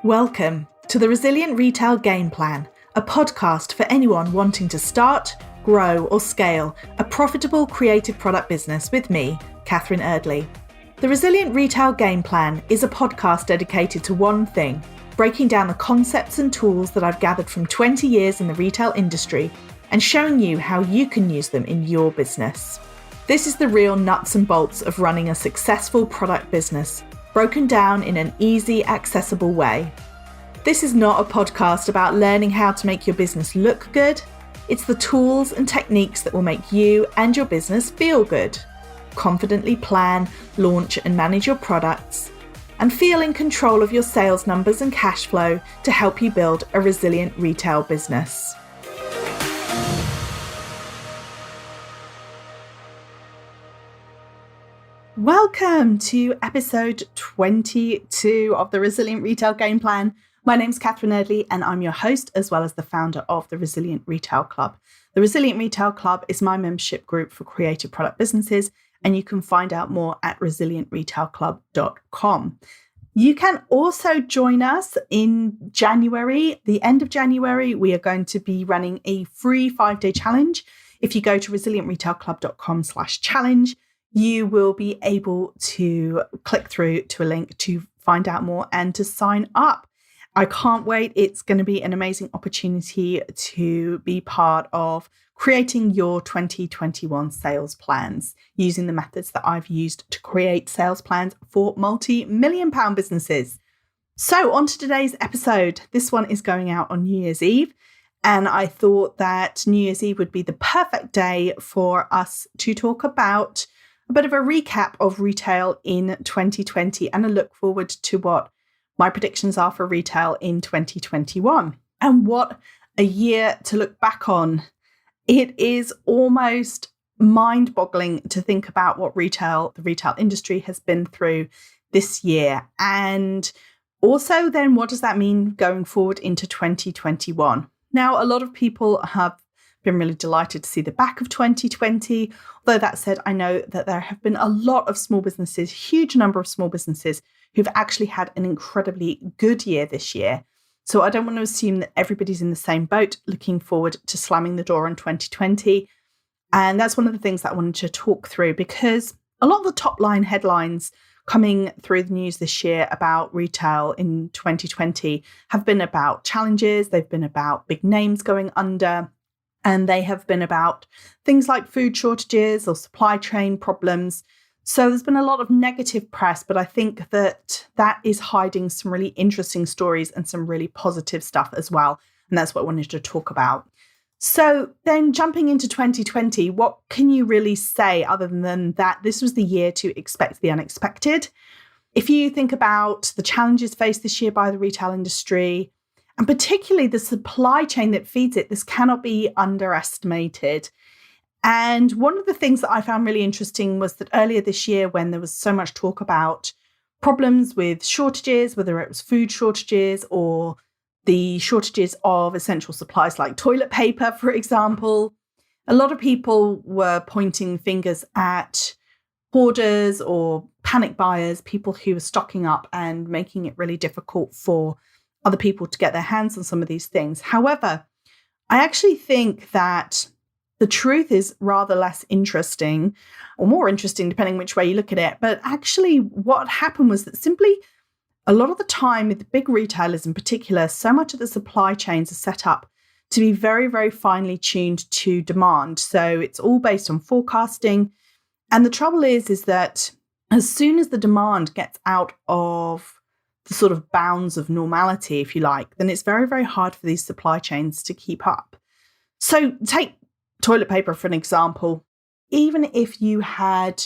Welcome to the Resilient Retail Game Plan, a podcast for anyone wanting to start, grow or scale a profitable creative product business with me, Catherine Eardley. The Resilient Retail Game Plan is a podcast dedicated to one thing, breaking down the concepts and tools that I've gathered from 20 years in the retail industry and showing you how you can use them in your business. This is the real nuts and bolts of running a successful product business, broken down in an easy, accessible way. This is not a podcast about learning how to make your business look good. It's the tools and techniques that will make you and your business feel good. Confidently plan, launch and manage your products, and feel in control of your sales numbers and cash flow to help you build a resilient retail business. Welcome to episode 22 of the Resilient Retail Game Plan. My name's Catherine Eardley and I'm your host as well as the founder of the Resilient Retail Club. The Resilient Retail Club is my membership group for creative product businesses and you can find out more at resilientretailclub.com. You can also join us in January. The end of January, we are going to be running a free 5-day challenge. If you go to resilientretailclub.com/challenge, you will be able to click through to a link to find out more and to sign up. I can't wait. It's going to be an amazing opportunity to be part of creating your 2021 sales plans using the methods that I've used to create sales plans for multi-million pound businesses. So on to today's episode. This one is going out on New Year's Eve. And I thought that New Year's Eve would be the perfect day for us to talk about a bit of a recap of retail in 2020 and a look forward to what my predictions are for retail in 2021. And what a year to look back on. It is almost mind-boggling to think about what the retail industry has been through this year. And also then what does that mean going forward into 2021? Now, a lot of people have been really delighted to see the back of 2020. Although that said, I know that there have been a lot of small businesses, huge number of small businesses who've actually had an incredibly good year this year. So I don't want to assume that everybody's in the same boat looking forward to slamming the door on 2020. And that's one of the things that I wanted to talk through because a lot of the top line headlines coming through the news this year about retail in 2020 have been about challenges. They've been about big names going under. And they have been about things like food shortages or supply chain problems. So there's been a lot of negative press, but I think that is hiding some really interesting stories and some really positive stuff as well. And that's what I wanted to talk about. So then jumping into 2020, what can you really say other than that this was the year to expect the unexpected? If you think about the challenges faced this year by the retail industry, and particularly the supply chain that feeds it, this cannot be underestimated. And one of the things that I found really interesting was that earlier this year, when there was so much talk about problems with shortages, whether it was food shortages or the shortages of essential supplies like toilet paper, for example, a lot of people were pointing fingers at hoarders or panic buyers, people who were stocking up and making it really difficult for other people to get their hands on some of these things. However, I actually think that the truth is rather less interesting or more interesting, depending which way you look at it. But actually what happened was that simply a lot of the time with the big retailers in particular, so much of the supply chains are set up to be very, very finely tuned to demand. So it's all based on forecasting. And the trouble is that as soon as the demand gets out of the sort of bounds of normality, if you like, then it's very, very hard for these supply chains to keep up. So take toilet paper for an example. Even if you had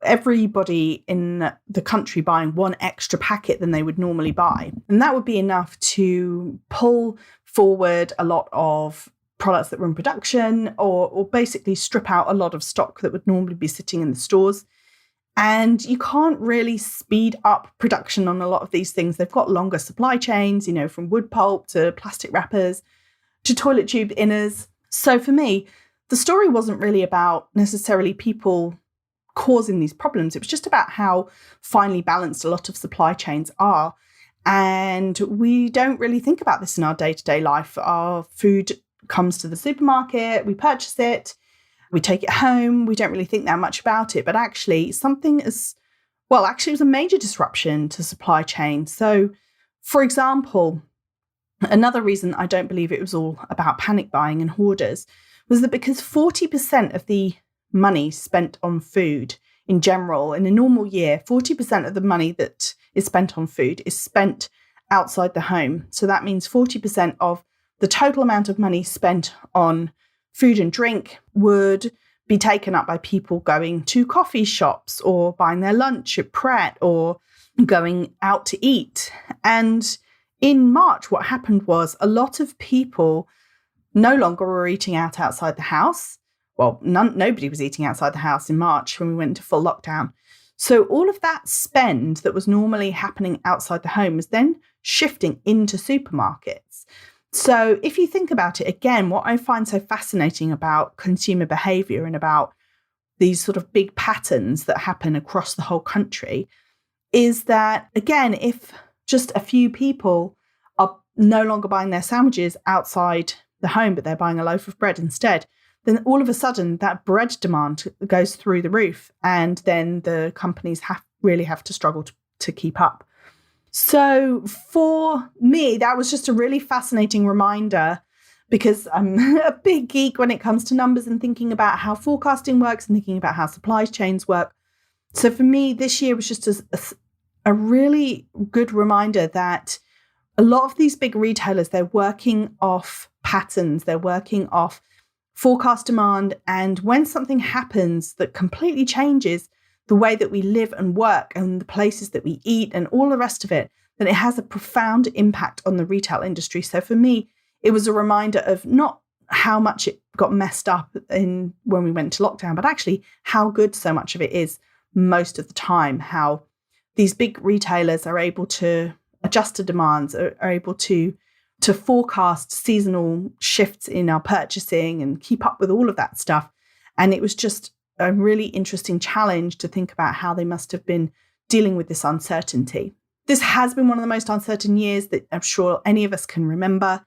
everybody in the country buying one extra packet than they would normally buy, and that would be enough to pull forward a lot of products that were in production or basically strip out a lot of stock that would normally be sitting in the stores. And you can't really speed up production on a lot of these things. They've got longer supply chains, from wood pulp to plastic wrappers to toilet tube inners. So for me, the story wasn't really about necessarily people causing these problems. It was just about how finely balanced a lot of supply chains are. And we don't really think about this in our day-to-day life. Our food comes to the supermarket, we purchase it, we take it home, we don't really think that much about it. But actually, it was a major disruption to supply chain. So, for example, another reason I don't believe it was all about panic buying and hoarders was that because 40% of the money spent on food in general, in a normal year, 40% of the money that is spent on food is spent outside the home. So that means 40% of the total amount of money spent on food and drink would be taken up by people going to coffee shops or buying their lunch at Pret or going out to eat. And in March, what happened was a lot of people no longer were eating out outside the house. Well, nobody was eating outside the house in March when we went into full lockdown. So all of that spend that was normally happening outside the home was then shifting into supermarkets. So if you think about it, again, what I find so fascinating about consumer behavior and about these sort of big patterns that happen across the whole country is that, again, if just a few people are no longer buying their sandwiches outside the home, but they're buying a loaf of bread instead, then all of a sudden that bread demand goes through the roof, and then the companies really have to struggle to keep up. So for me, that was just a really fascinating reminder, because I'm a big geek when it comes to numbers and thinking about how forecasting works and thinking about how supply chains work. So for me, this year was just a really good reminder that a lot of these big retailers, they're working off patterns, they're working off forecast demand. And when something happens that completely changes the way that we live and work and the places that we eat and all the rest of it, then it has a profound impact on the retail industry. So for me, it was a reminder of not how much it got messed up when we went to lockdown, but actually how good so much of it is most of the time, how these big retailers are able to adjust to demands, are able to forecast seasonal shifts in our purchasing and keep up with all of that stuff. And it was just a really interesting challenge to think about how they must have been dealing with this uncertainty. This has been one of the most uncertain years that I'm sure any of us can remember.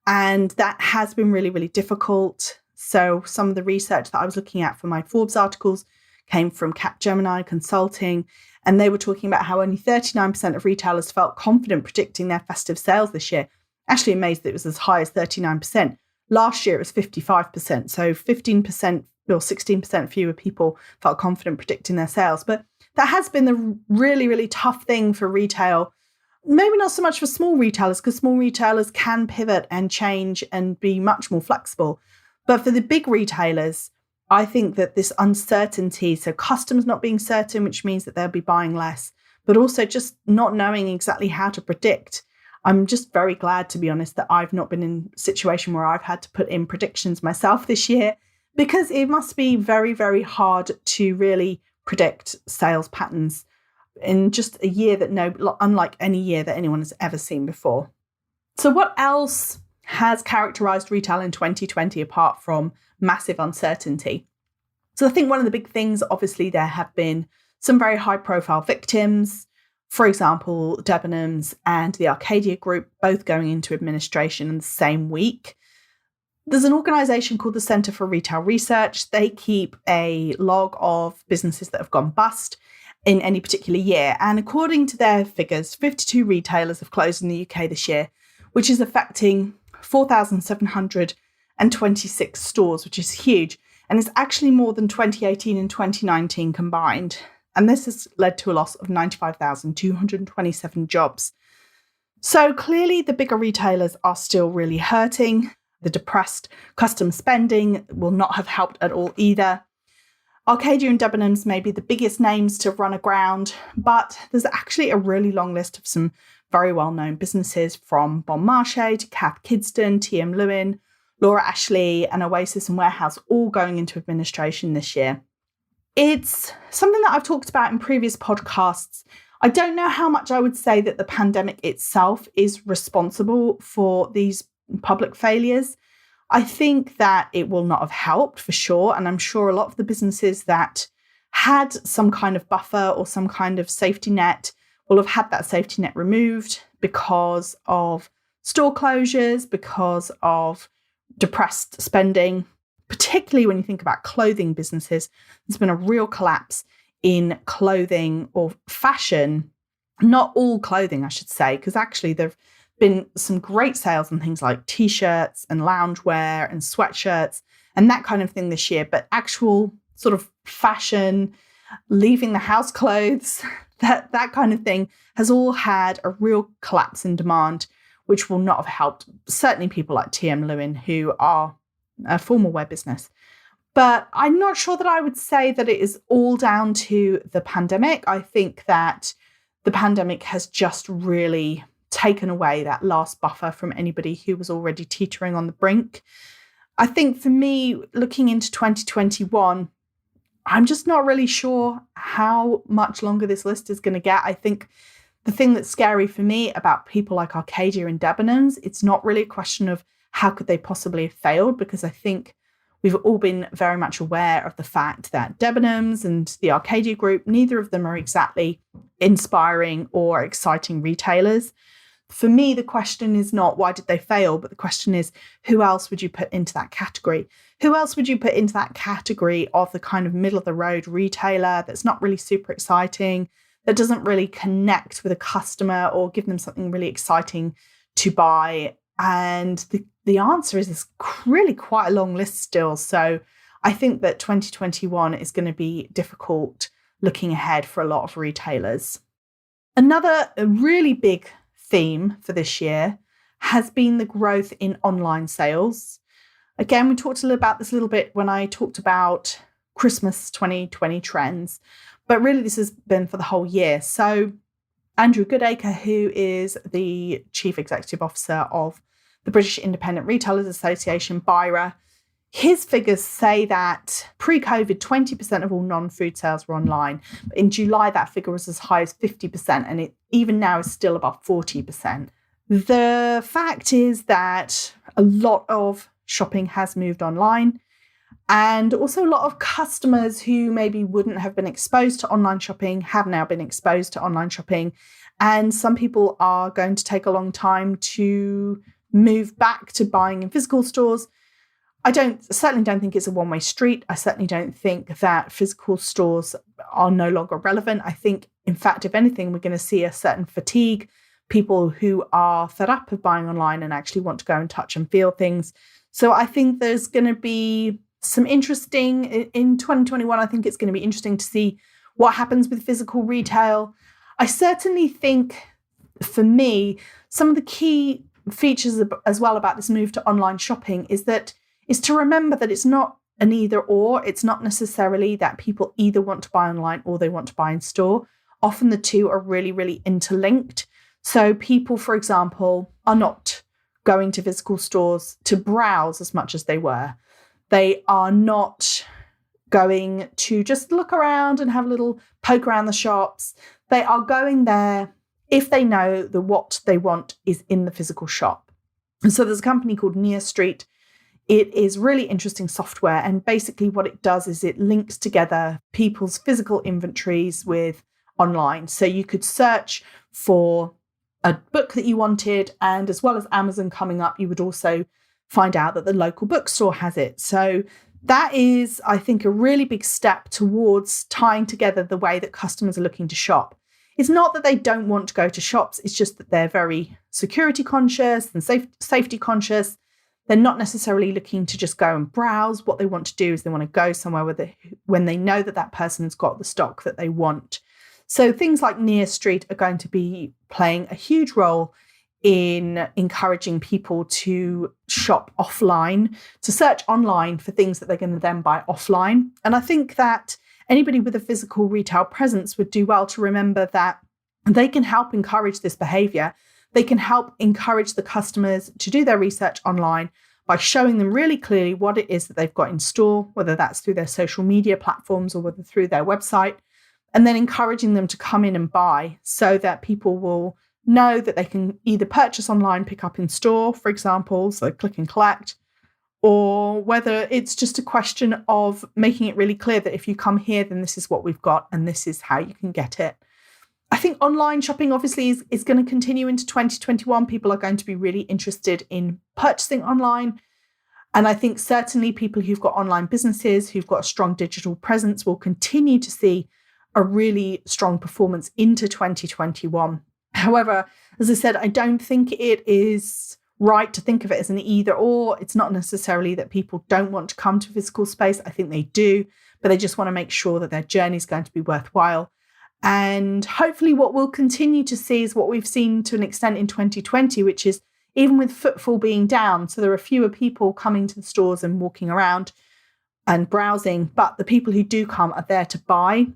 And that has been really, really difficult. So some of the research that I was looking at for my Forbes articles came from Capgemini Consulting. And they were talking about how only 39% of retailers felt confident predicting their festive sales this year. Actually amazed that it was as high as 39%. Last year, it was 55%. So 15% or 16% fewer people felt confident predicting their sales. But that has been the really, really tough thing for retail. Maybe not so much for small retailers, because small retailers can pivot and change and be much more flexible. But for the big retailers, I think that this uncertainty, so customers not being certain, which means that they'll be buying less, but also just not knowing exactly how to predict. I'm just very glad, to be honest, that I've not been in a situation where I've had to put in predictions myself this year, because it must be very, very hard to really predict sales patterns in just a year unlike any year that anyone has ever seen before. So what else has characterized retail in 2020 apart from massive uncertainty? So I think one of the big things, obviously, there have been some very high profile victims. For example, Debenhams and the Arcadia Group both going into administration in the same week. There's an organisation called the Centre for Retail Research. They keep a log of businesses that have gone bust in any particular year. And according to their figures, 52 retailers have closed in the UK this year, which is affecting 4,726 stores, which is huge. And it's actually more than 2018 and 2019 combined. And this has led to a loss of 95,227 jobs. So clearly the bigger retailers are still really hurting. The depressed customer spending will not have helped at all either. Arcadia and Debenhams may be the biggest names to run aground, but there's actually a really long list of some very well-known businesses, from Bon Marché to Cath Kidston, TM Lewin, Laura Ashley and Oasis and Warehouse, all going into administration this year. It's something that I've talked about in previous podcasts. I don't know how much I would say that the pandemic itself is responsible for these public failures. I think that it will not have helped for sure. And I'm sure a lot of the businesses that had some kind of buffer or some kind of safety net will have had that safety net removed because of store closures, because of depressed spending, particularly when you think about clothing businesses. There's been a real collapse in clothing or fashion, not all clothing, I should say, because actually there have been some great sales on things like t-shirts and loungewear and sweatshirts and that kind of thing this year. But actual sort of fashion, leaving the house clothes, that kind of thing has all had a real collapse in demand, which will not have helped certainly people like TM Lewin, who are a formal wear business. But I'm not sure that I would say that it is all down to the pandemic. I think that the pandemic has just really taken away that last buffer from anybody who was already teetering on the brink. I think for me, looking into 2021, I'm just not really sure how much longer this list is going to get. I think the thing that's scary for me about people like Arcadia and Debenhams, it's not really a question of how could they possibly have failed, because I think we've all been very much aware of the fact that Debenhams and the Arcadia Group, neither of them are exactly inspiring or exciting retailers. For me, the question is not why did they fail, but the question is who else would you put into that category? Who else would you put into that category of the kind of middle of the road retailer that's not really super exciting, that doesn't really connect with a customer or give them something really exciting to buy? And the answer is really quite a long list still. So I think that 2021 is going to be difficult looking ahead for a lot of retailers. Another really big theme for this year has been the growth in online sales. Again, we talked a little about this a little bit when I talked about Christmas 2020 trends, but really this has been for the whole year. So Andrew Goodacre, who is the Chief Executive Officer of the British Independent Retailers Association, BIRA, his figures say that pre-COVID, 20% of all non-food sales were online. In July, that figure was as high as 50%, and it even now is still above 40%. The fact is that a lot of shopping has moved online, and also a lot of customers who maybe wouldn't have been exposed to online shopping have now been exposed to online shopping. And some people are going to take a long time to move back to buying in physical stores. I certainly don't think it's a one-way street. I certainly don't think that physical stores are no longer relevant. I think, in fact, if anything, we're going to see a certain fatigue, people who are fed up of buying online and actually want to go and touch and feel things. So I think there's going to be some interesting, in 2021, I think it's going to be interesting to see what happens with physical retail. I certainly think, for me, some of the key features as well about this move to online shopping is to remember that it's not an either or. It's not necessarily that people either want to buy online or they want to buy in store. Often the two are really, really interlinked. So people, for example, are not going to physical stores to browse as much as they were. They are not going to just look around and have a little poke around the shops. They are going there if they know that what they want is in the physical shop. And so there's a company called Near Street. It is really interesting software. And basically what it does is it links together people's physical inventories with online. So you could search for a book that you wanted, and as well as Amazon coming up, you would also find out that the local bookstore has it. So that is, I think, a really big step towards tying together the way that customers are looking to shop. It's not that they don't want to go to shops. It's just that they're very security conscious and safety conscious. They're not necessarily looking to just go and browse. What they want to do is they want to go somewhere when they know that that person has got the stock that they want. So things like Near Street are going to be playing a huge role in encouraging people to shop offline, to search online for things that they're going to then buy offline. And I think that anybody with a physical retail presence would do well to remember that they can help encourage this behavior. They can help encourage the customers to do their research online by showing them really clearly what it is that they've got in store, whether that's through their social media platforms or whether through their website, and then encouraging them to come in and buy so that people will know that they can either purchase online, pick up in store, for example, so click and collect, or whether it's just a question of making it really clear that if you come here, then this is what we've got and this is how you can get it. I think online shopping obviously is going to continue into 2021. People are going to be really interested in purchasing online. And I think certainly people who've got online businesses, who've got a strong digital presence, will continue to see a really strong performance into 2021. However, as I said, I don't think it is right to think of it as an either or. It's not necessarily that people don't want to come to physical space. I think they do, but they just want to make sure that their journey is going to be worthwhile. And hopefully what we'll continue to see is what we've seen to an extent in 2020, which is even with footfall being down, so there are fewer people coming to the stores and walking around and browsing, but the people who do come are there to buy,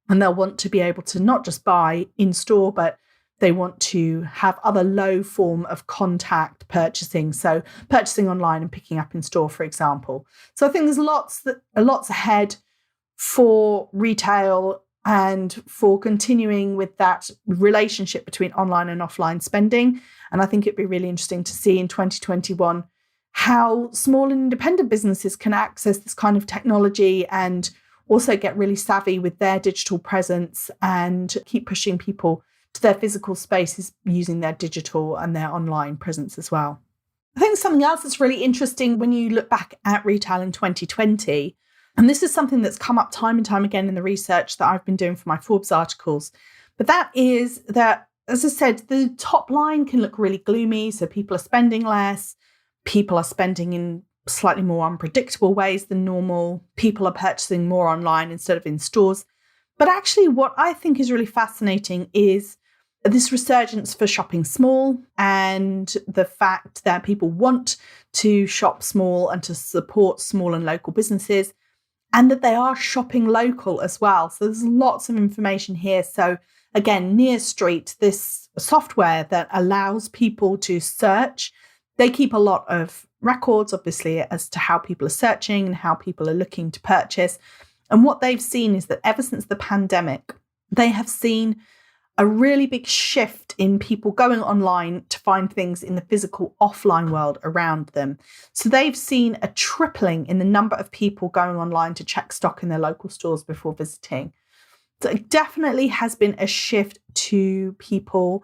and they'll want to be able to not just buy in store, but they want to have other low form of contact purchasing, so purchasing online and picking up in store, for example. So I think there's lots ahead for retail and for continuing with that relationship between online and offline spending. And I think it'd be really interesting to see in 2021 how small and independent businesses can access this kind of technology and also get really savvy with their digital presence and keep pushing people to their physical spaces using their digital and their online presence as well. I think something else that's really interesting when you look back at retail in 2020, and this is something that's come up time and time again in the research that I've been doing for my Forbes articles, but that is that, as I said, the top line can look really gloomy. So people are spending less, people are spending in slightly more unpredictable ways than normal, people are purchasing more online instead of in stores. But actually what I think is really fascinating is this resurgence for shopping small and the fact that people want to shop small and to support small and local businesses, and that they are shopping local as well. So there's lots of information here. So again, Near Street, this software that allows people to search, they keep a lot of records, obviously, as to how people are searching and how people are looking to purchase. And what they've seen is that ever since the pandemic, they have seen a really big shift in people going online to find things in the physical offline world around them. So they've seen a tripling in the number of people going online to check stock in their local stores before visiting. So it definitely has been a shift to people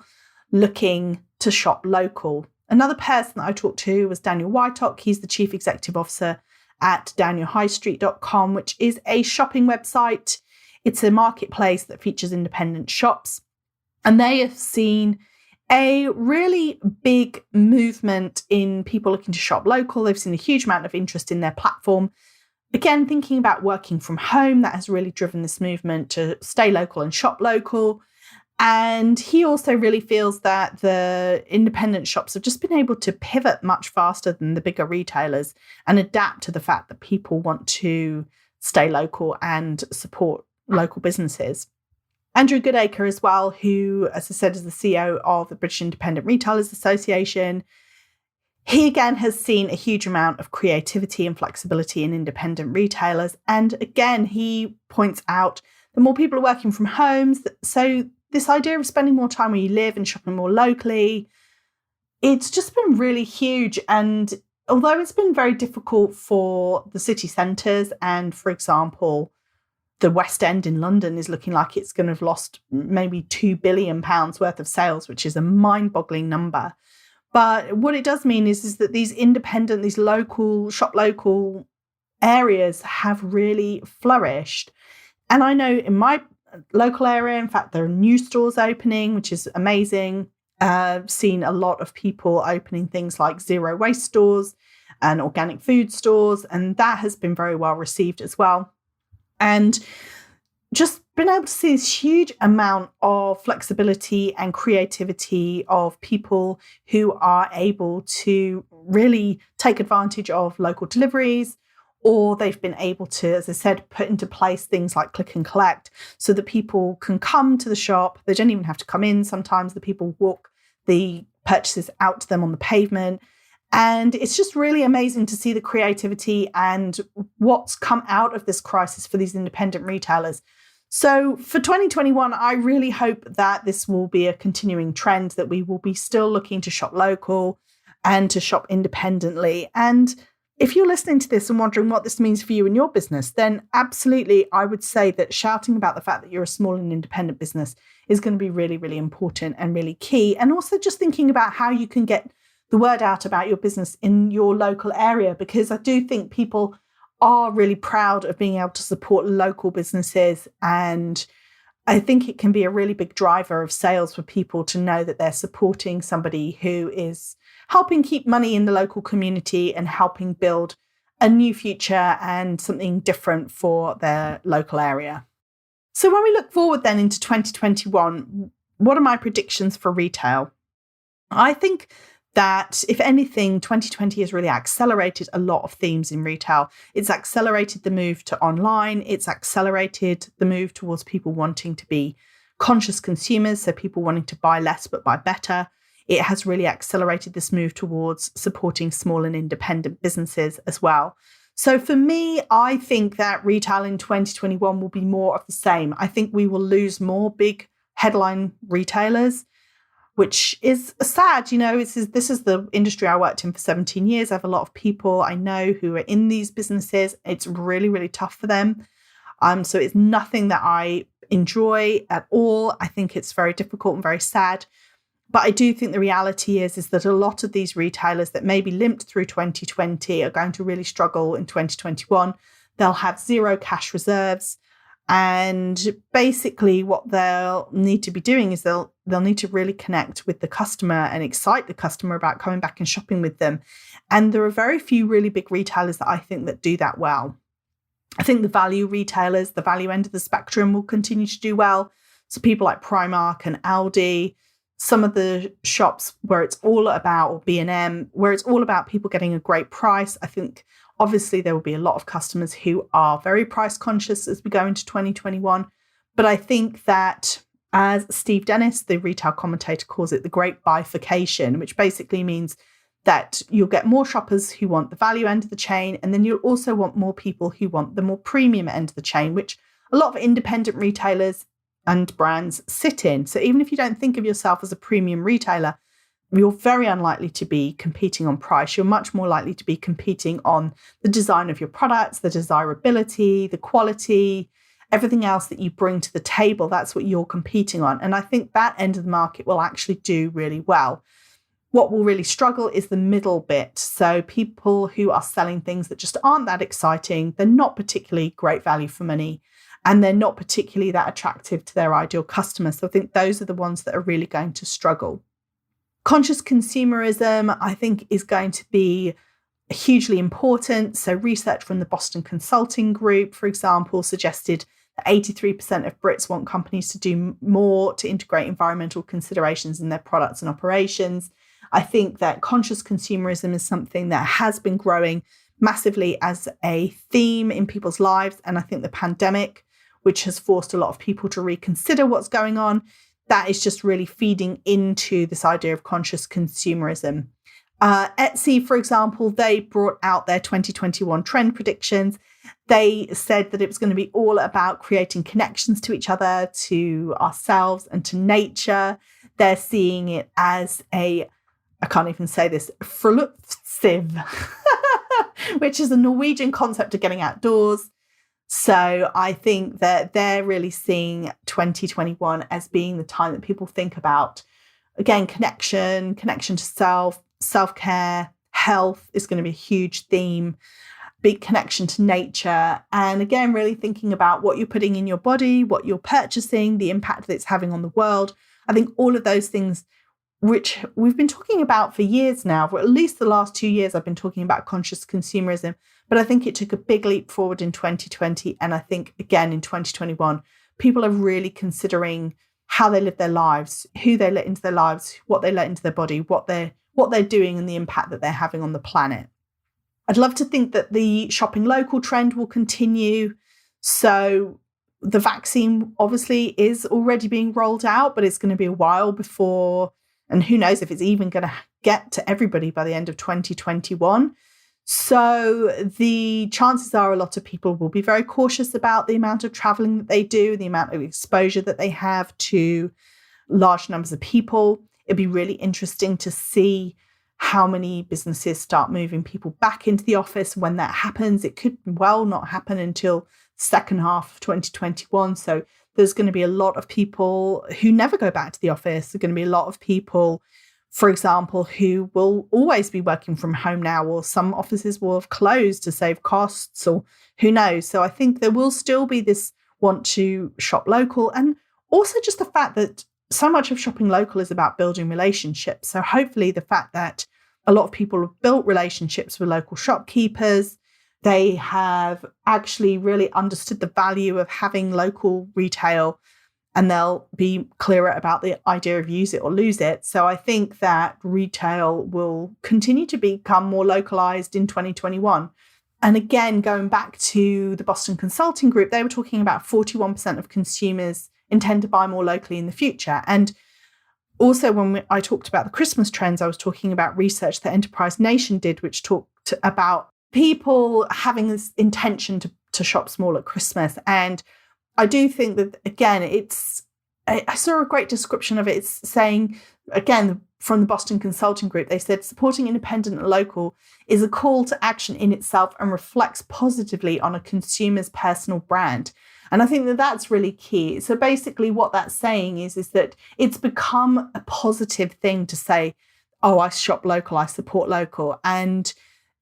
looking to shop local. Another person that I talked to was Daniel Wytock. He's the Chief Executive Officer at danielhighstreet.com, which is a shopping website. It's a marketplace that features independent shops. And they have seen a really big movement in people looking to shop local. They've seen a huge amount of interest in their platform. Again, thinking about working from home, that has really driven this movement to stay local and shop local. And he also really feels that the independent shops have just been able to pivot much faster than the bigger retailers and adapt to the fact that people want to stay local and support local businesses. Andrew Goodacre as well, who, as I said, is the CEO of the British Independent Retailers Association. He again has seen a huge amount of creativity and flexibility in independent retailers. And again, he points out that more people are working from homes. So this idea of spending more time where you live and shopping more locally, it's just been really huge. And although it's been very difficult for the city centres and, for example, the West End in London is looking like it's going to have lost maybe £2 billion worth of sales, which is a mind-boggling number. But what it does mean is that these independent, these local, shop local areas have really flourished. And I know in my local area, in fact, there are new stores opening, which is amazing. I've seen a lot of people opening things like zero waste stores and organic food stores, and that has been very well received as well. And just been able to see this huge amount of flexibility and creativity of people who are able to really take advantage of local deliveries, or they've been able to, as I said, put into place things like click and collect so that people can come to the shop. They don't even have to come in. Sometimes the people walk the purchases out to them on the pavement. And it's just really amazing to see the creativity and what's come out of this crisis for these independent retailers. So for 2021, I really hope that this will be a continuing trend, that we will be still looking to shop local and to shop independently. And If you're listening to this and wondering what this means for you and your business, then absolutely, I would say that shouting about the fact that you're a small and independent business is going to be really, really important and really key. And also just thinking about how you can get the word out about your business in your local area, because I do think people are really proud of being able to support local businesses. And I think it can be a really big driver of sales for people to know that they're supporting somebody who is helping keep money in the local community and helping build a new future and something different for their local area. So when we look forward then into 2021, what are my predictions for retail? I think that, if anything, 2020 has really accelerated a lot of themes in retail. It's accelerated the move to online. It's accelerated the move towards people wanting to be conscious consumers, so people wanting to buy less but buy better. It has really accelerated this move towards supporting small and independent businesses as well. So for me, I think that retail in 2021 will be more of the same. I think we will lose more big headline retailers, which is sad. This is the industry I worked in for 17 years. I have a lot of people I know who are in these businesses. It's really, really tough for them. So it's nothing that I enjoy at all. I think it's very difficult and very sad. But I do think the reality is that a lot of these retailers that maybe limped through 2020 are going to really struggle in 2021. They'll have zero cash reserves. And basically what they'll need to be doing is they'll need to really connect with the customer and excite the customer about coming back and shopping with them. And there are very few really big retailers that I think that do that well. I think the value retailers, the value end of the spectrum, will continue to do well. So people like Primark and Aldi, some of the shops where it's all about, or B&M, where it's all about people getting a great price. I think obviously there will be a lot of customers who are very price conscious as we go into 2021. But I think that, as Steve Dennis, the retail commentator, calls it, the great bifurcation, which basically means that you'll get more shoppers who want the value end of the chain, and then you'll also want more people who want the more premium end of the chain, which a lot of independent retailers and brands sit in. So even if you don't think of yourself as a premium retailer, you're very unlikely to be competing on price. You're much more likely to be competing on the design of your products, the desirability, the quality, everything else that you bring to the table. That's what you're competing on. And I think that end of the market will actually do really well. What will really struggle is the middle bit. So people who are selling things that just aren't that exciting, they're not particularly great value for money, and they're not particularly that attractive to their ideal customers. So I think those are the ones that are really going to struggle. Conscious consumerism, I think, is going to be hugely important. So research from the Boston Consulting Group, for example, suggested that 83% of Brits want companies to do more to integrate environmental considerations in their products and operations. I think that conscious consumerism is something that has been growing massively as a theme in people's lives. And I think the pandemic, which has forced a lot of people to reconsider what's going on, that is just really feeding into this idea of conscious consumerism. Etsy, for example, they brought out their 2021 trend predictions. They said that it was going to be all about creating connections to each other, to ourselves, and to nature. They're seeing it as I can't even say this, friluftsiv, which is a Norwegian concept of getting outdoors. So I think that they're really seeing 2021 as being the time that people think about, again, connection to self, self-care, health is going to be a huge theme, big connection to nature. And again, really thinking about what you're putting in your body, what you're purchasing, the impact that it's having on the world. I think all of those things, which we've been talking about for years now, for at least the last 2 years, I've been talking about conscious consumerism. But I think it took a big leap forward in 2020. And I think, again, in 2021, people are really considering how they live their lives, who they let into their lives, what they let into their body, what they're doing, and the impact that they're having on the planet. I'd love to think that the shopping local trend will continue. So the vaccine obviously is already being rolled out, but it's going to be a while before, and who knows if it's even going to get to everybody by the end of 2021. So the chances are a lot of people will be very cautious about the amount of traveling that they do, the amount of exposure that they have to large numbers of people. It'd be really interesting to see how many businesses start moving people back into the office. When that happens, it could well not happen until second half of 2021. So there's going to be a lot of people who never go back to the office. There's going to be a lot of people, for example, who will always be working from home now, or some offices will have closed to save costs, or who knows. So I think there will still be this want to shop local, and also just the fact that so much of shopping local is about building relationships. So hopefully the fact that a lot of people have built relationships with local shopkeepers, they have actually really understood the value of having local retail, and they'll be clearer about the idea of use it or lose it. So I think that retail will continue to become more localized in 2021. And again, going back to the Boston Consulting Group, they were talking about 41% of consumers intend to buy more locally in the future. And also when I talked about the Christmas trends, I was talking about research that Enterprise Nation did, which talked about people having this intention to shop small at Christmas. And I do think that, again, I saw a great description of it. It's saying, again, from the Boston Consulting Group, they said supporting independent and local is a call to action in itself and reflects positively on a consumer's personal brand. And I think that that's really key. So basically what that's saying is that it's become a positive thing to say, oh, I shop local, I support local. And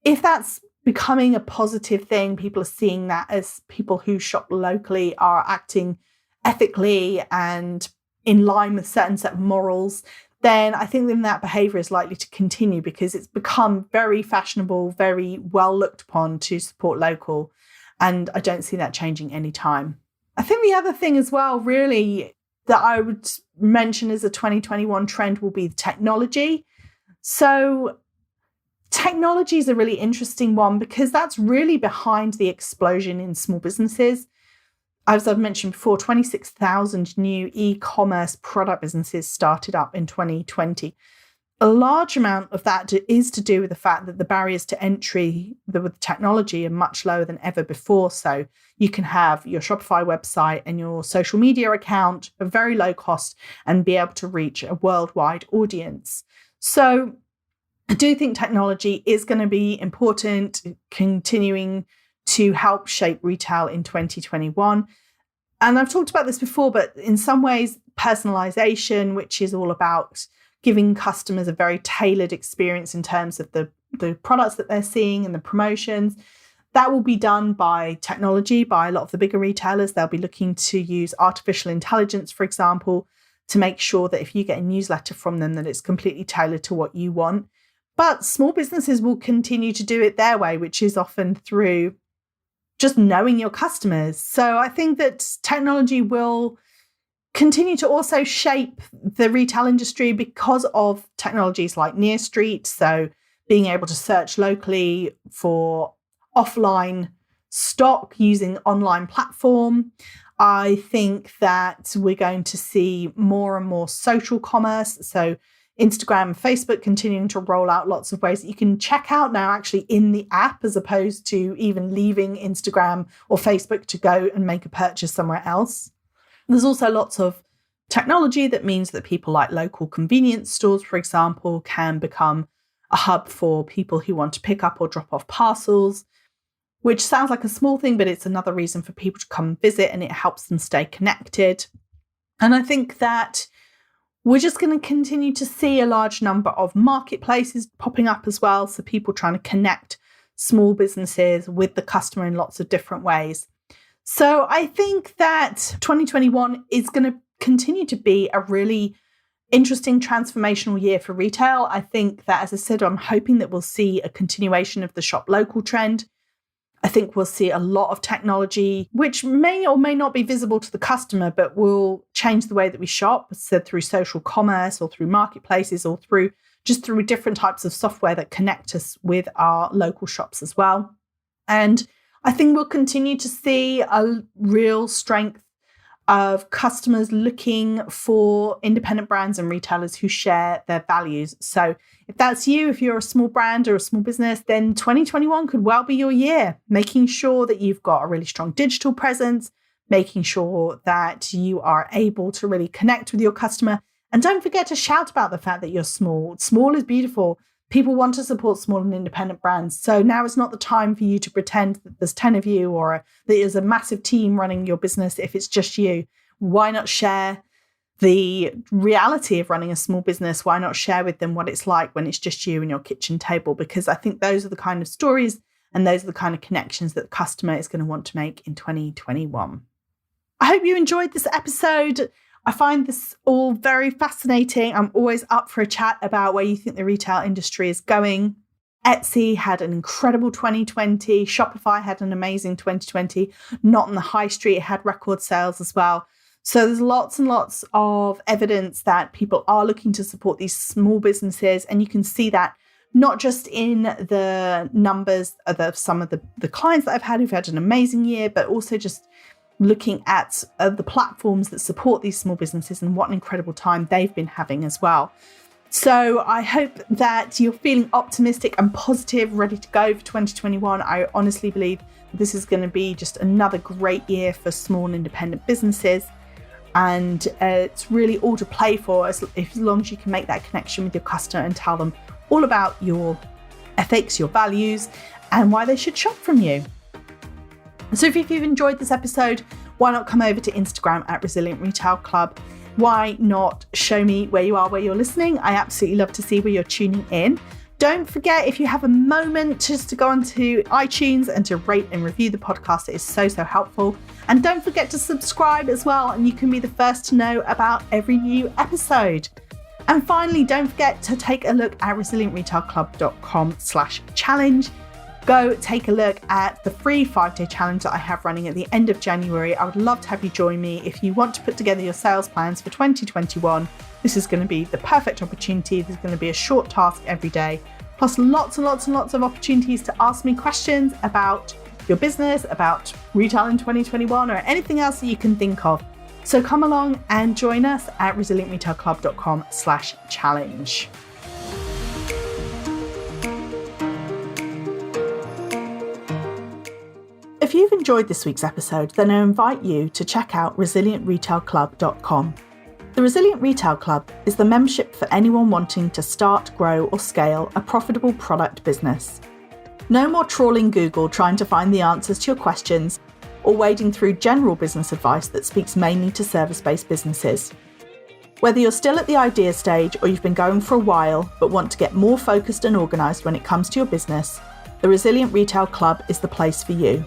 if that's becoming a positive thing, people are seeing that as people who shop locally are acting ethically and in line with certain set of morals, then I think then that behavior is likely to continue, because it's become very fashionable, very well looked upon to support local. And I don't see that changing anytime. I think the other thing as well, really, that I would mention as a 2021 trend will be technology. So technology is a really interesting one, because that's really behind the explosion in small businesses. As I've mentioned before, 26,000 new e-commerce product businesses started up in 2020. A large amount of that is to do with the fact that the barriers to entry with technology are much lower than ever before. So you can have your Shopify website and your social media account at very low cost and be able to reach a worldwide audience. So I do think technology is going to be important, continuing to help shape retail in 2021. And I've talked about this before, but in some ways, personalization, which is all about giving customers a very tailored experience in terms of the products that they're seeing and the promotions, that will be done by technology, by a lot of the bigger retailers. They'll be looking to use artificial intelligence, for example, to make sure that if you get a newsletter from them, that it's completely tailored to what you want. But small businesses will continue to do it their way, which is often through just knowing your customers. So I think that technology will continue to also shape the retail industry because of technologies like Near Street. So being able to search locally for offline stock using online platform. I think that we're going to see more and more social commerce. So Instagram and Facebook continuing to roll out lots of ways that you can check out now actually in the app, as opposed to even leaving Instagram or Facebook to go and make a purchase somewhere else. There's also lots of technology that means that people like local convenience stores, for example, can become a hub for people who want to pick up or drop off parcels, which sounds like a small thing, but it's another reason for people to come visit, and it helps them stay connected. And I think that we're just going to continue to see a large number of marketplaces popping up as well. So people trying to connect small businesses with the customer in lots of different ways. So I think that 2021 is going to continue to be a really interesting transformational year for retail. I think that, as I said, I'm hoping that we'll see a continuation of the shop local trend. I think we'll see a lot of technology, which may or may not be visible to the customer, but will change the way that we shop, so through social commerce or through marketplaces or through different types of software that connect us with our local shops as well. And I think we'll continue to see a real strength of customers looking for independent brands and retailers who share their values. So if that's you, if you're a small brand or a small business, then 2021 could well be your year, making sure that you've got a really strong digital presence, making sure that you are able to really connect with your customer. And don't forget to shout about the fact that you're small. Small is beautiful. People want to support small and independent brands. So now is not the time for you to pretend that there's 10 of you or that there's a massive team running your business if it's just you. Why not share the reality of running a small business? Why not share with them what it's like when it's just you and your kitchen table? Because I think those are the kind of stories and those are the kind of connections that the customer is going to want to make in 2021. I hope you enjoyed this episode. I find this all very fascinating. I'm always up for a chat about where you think the retail industry is going. Etsy had an incredible 2020. Shopify had an amazing 2020. Not on the high street, it had record sales as well. So there's lots and lots of evidence that people are looking to support these small businesses. And you can see that not just in the numbers of some of the clients that I've had who've had an amazing year, but also just looking at the platforms that support these small businesses and what an incredible time they've been having as well. So I hope that you're feeling optimistic and positive, ready to go for 2021. I honestly believe this is going to be just another great year for small and independent businesses. And it's really all to play for as long as you can make that connection with your customer and tell them all about your ethics, your values, and why they should shop from you. So if you've enjoyed this episode, why not come over to Instagram at Resilient Retail Club? Why not show me where you are, where you're listening? I absolutely love to see where you're tuning in. Don't forget, if you have a moment, just to go onto iTunes and to rate and review the podcast. It is so helpful. And don't forget to subscribe as well, and you can be the first to know about every new episode. And finally, don't forget to take a look at resilientretailclub.com/challenge. Go take a look at the free 5-day challenge that I have running at the end of January. I would love to have you join me. If you want to put together your sales plans for 2021, this is going to be the perfect opportunity. There's going to be a short task every day, plus lots and lots and lots of opportunities to ask me questions about your business, about retail in 2021, or anything else that you can think of. So come along and join us at resilientretailclub.com/challenge. If you've enjoyed this week's episode, then I invite you to check out resilientretailclub.com. The Resilient Retail Club is the membership for anyone wanting to start, grow, or scale a profitable product business. No more trawling Google trying to find the answers to your questions or wading through general business advice that speaks mainly to service-based businesses. Whether you're still at the idea stage or you've been going for a while but want to get more focused and organised when it comes to your business, the Resilient Retail Club is the place for you.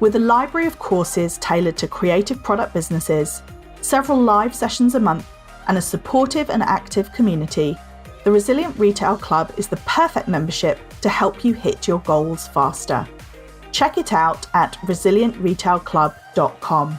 With a library of courses tailored to creative product businesses, several live sessions a month, and a supportive and active community, the Resilient Retail Club is the perfect membership to help you hit your goals faster. Check it out at resilientretailclub.com.